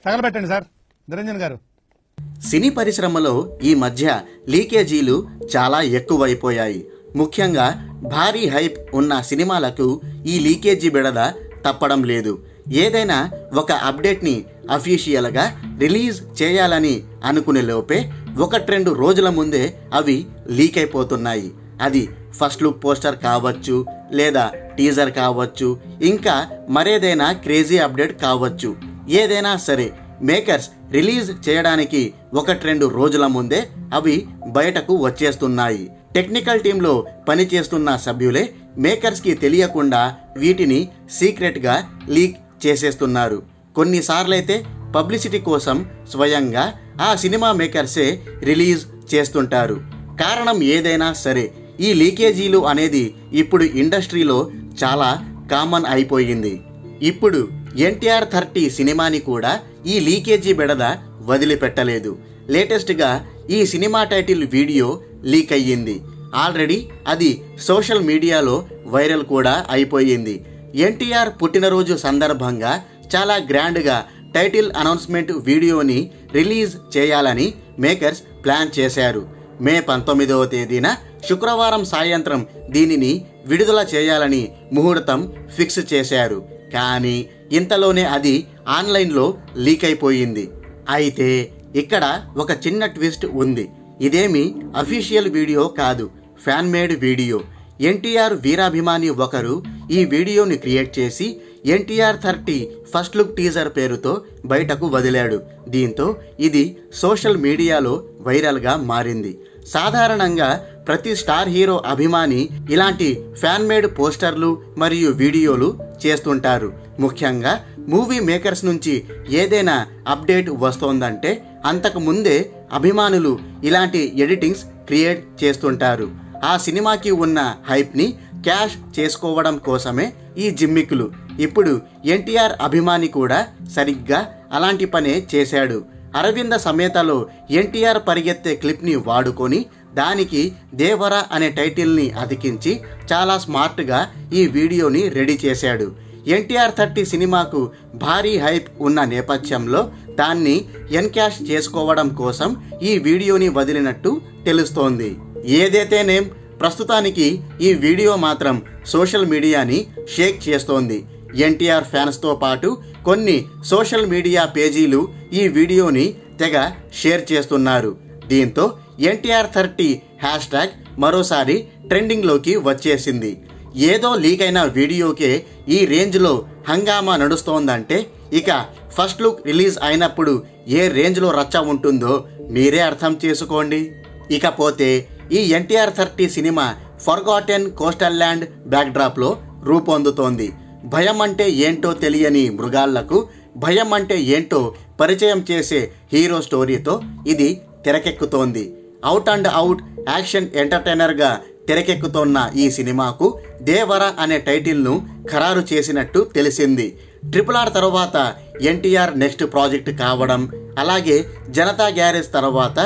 తగలబెట్టండి sir Niranjan గారు. సినీ పరిశ్రమలో ఈ మధ్య లీకేజీలు చాలా ఎక్కువైపోయాయి. ముఖ్యంగా భారీ హైప్ ఉన్న సినిమాలకు ఈ లీకేజీ బెడద తప్పడం లేదు. ఏదైనా ఒక అప్డేట్ని అఫీషియల్గా రిలీజ్ చేయాలని అనుకునే లోపే 1-2 రోజుల ముందే అవి లీక్ అయిపోతున్నాయి. అది ఫస్ట్ లుక్ పోస్టర్ కావచ్చు, లేదా టీజర్ కావచ్చు, ఇంకా మరేదైనా క్రేజీ అప్డేట్ కావచ్చు. ఏదైనా సరే మేకర్స్ రిలీజ్ చేయడానికి 1-2 రోజుల ముందే అవి బయటకు వచ్చేస్తున్నాయి. టెక్నికల్ టీంలో పనిచేస్తున్న సభ్యులే మేకర్స్కి తెలియకుండా వీటిని సీక్రెట్గా లీక్ చేసేస్తున్నారు. కొన్నిసార్లైతే పబ్లిసిటీ కోసం స్వయంగా ఆ సినిమా మేకర్సే రిలీజ్ చేస్తుంటారు. కారణం ఏదైనా సరే ఈ లీకేజీలు అనేది ఇప్పుడు ఇండస్ట్రీలో చాలా కామన్ అయిపోయింది. ఇప్పుడు NTR 30 సినిమాని కూడా ఈ లీకేజీ బెడద వదిలిపెట్టలేదు. లేటెస్ట్గా ఈ సినిమా టైటిల్ వీడియో లీక్ అయ్యింది. ఆల్రెడీ అది సోషల్ మీడియాలో వైరల్ కూడా అయిపోయింది. NTR పుట్టినరోజు సందర్భంగా చాలా గ్రాండ్గా టైటిల్ అనౌన్స్మెంట్ వీడియోని రిలీజ్ చేయాలని మేకర్స్ ప్లాన్ చేశారు. మే 19వ తేదీన శుక్రవారం సాయంత్రం దీనిని విడుదల చేయాలని ముహూర్తం ఫిక్స్ చేశారు. కానీ ఇంతలోనే అది ఆన్లైన్లో లీక్ అయిపోయింది. అయితే ఇక్కడ ఒక చిన్న ట్విస్ట్ ఉంది. ఇదేమి అఫీషియల్ వీడియో కాదు, ఫ్యాన్ మేడ్ వీడియో. NTR వీరాభిమాని ఒకరు ఈ వీడియోని క్రియేట్ చేసి NTR 30 ఫస్ట్ లుక్ టీజర్ పేరుతో బయటకు వదిలాడు. దీంతో ఇది సోషల్ మీడియాలో వైరల్గా మారింది. సాధారణంగా ప్రతి స్టార్ హీరో అభిమాని ఇలాంటి ఫ్యాన్ మేడ్ పోస్టర్లు మరియు వీడియోలు చేస్తుంటారు. ముఖ్యంగా మూవీ మేకర్స్ నుంచి ఏదైనా అప్డేట్ వస్తోందంటే అంతకు ముందే అభిమానులు ఇలాంటి ఎడిటింగ్స్ క్రియేట్ చేస్తుంటారు. ఆ సినిమాకి ఉన్న హైప్ని క్యాష్ చేసుకోవడం కోసమే ఈ జిమ్మిక్కులు. ఇప్పుడు NTR అభిమాని కూడా సరిగ్గా అలాంటి పనే చేశాడు. అరవింద సమేతలో NTR పరిగెత్తే క్లిప్ని వాడుకొని దానికి దేవర అనే టైటిల్ని అతికించి చాలా స్మార్ట్గా ఈ వీడియోని రెడీ చేశాడు. NTR 30 సినిమాకు భారీ హైప్ ఉన్న నేపథ్యంలో దాన్ని ఎన్క్యాష్ చేసుకోవడం కోసం ఈ వీడియోని వదిలినట్టు తెలుస్తోంది. ఏదైతేనేం ప్రస్తుతానికి ఈ వీడియో మాత్రం సోషల్ మీడియాని షేక్ చేస్తోంది. NTR ఫ్యాన్స్తో పాటు కొన్ని సోషల్ మీడియా పేజీలు ఈ వీడియోని తెగ షేర్ చేస్తున్నారు. దీంతో NTR 30 హ్యాష్ ట్యాగ్ మరోసారి ట్రెండింగ్లోకి వచ్చేసింది. ఏదో లీక్ అయిన వీడియోకే ఈ రేంజ్లో హంగామా నడుస్తోందంటే ఇక ఫస్ట్ లుక్ రిలీజ్ అయినప్పుడు ఏ రేంజ్లో రచ్చ ఉంటుందో మీరే అర్థం చేసుకోండి. ఇకపోతే ఈ NTR 30 సినిమా ఫర్గాటెన్ కోస్టల్ ల్యాండ్ బ్యాక్డ్రాప్లో రూపొందుతోంది. భయం అంటే ఏంటో తెలియని మృగాళ్లకు భయం అంటే ఏంటో పరిచయం చేసే హీరో స్టోరీతో ఇది తెరకెక్కుతోంది. అవుట్ అండ్ అవుట్ యాక్షన్ ఎంటర్టైనర్గా తెరకెక్కుతోన్న ఈ సినిమాకు దేవర అనే టైటిల్ను ఖరారు చేసినట్టు తెలిసింది. RRR తర్వాత NTR నెక్స్ట్ ప్రాజెక్ట్ కావడం, అలాగే జనతా గ్యారేజ్ తర్వాత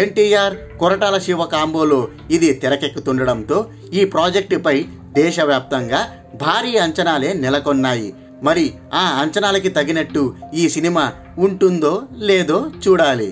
NTR కొరటాల శివ కాంబోలో ఇది తెరకెక్కుతుండడంతో ఈ ప్రాజెక్టుపై దేశవ్యాప్తంగా భారీ అంచనాలే నెలకొన్నాయి. మరి ఆ అంచనాలకి తగినట్టు ఈ సినిమా ఉంటుందో లేదో చూడాలి.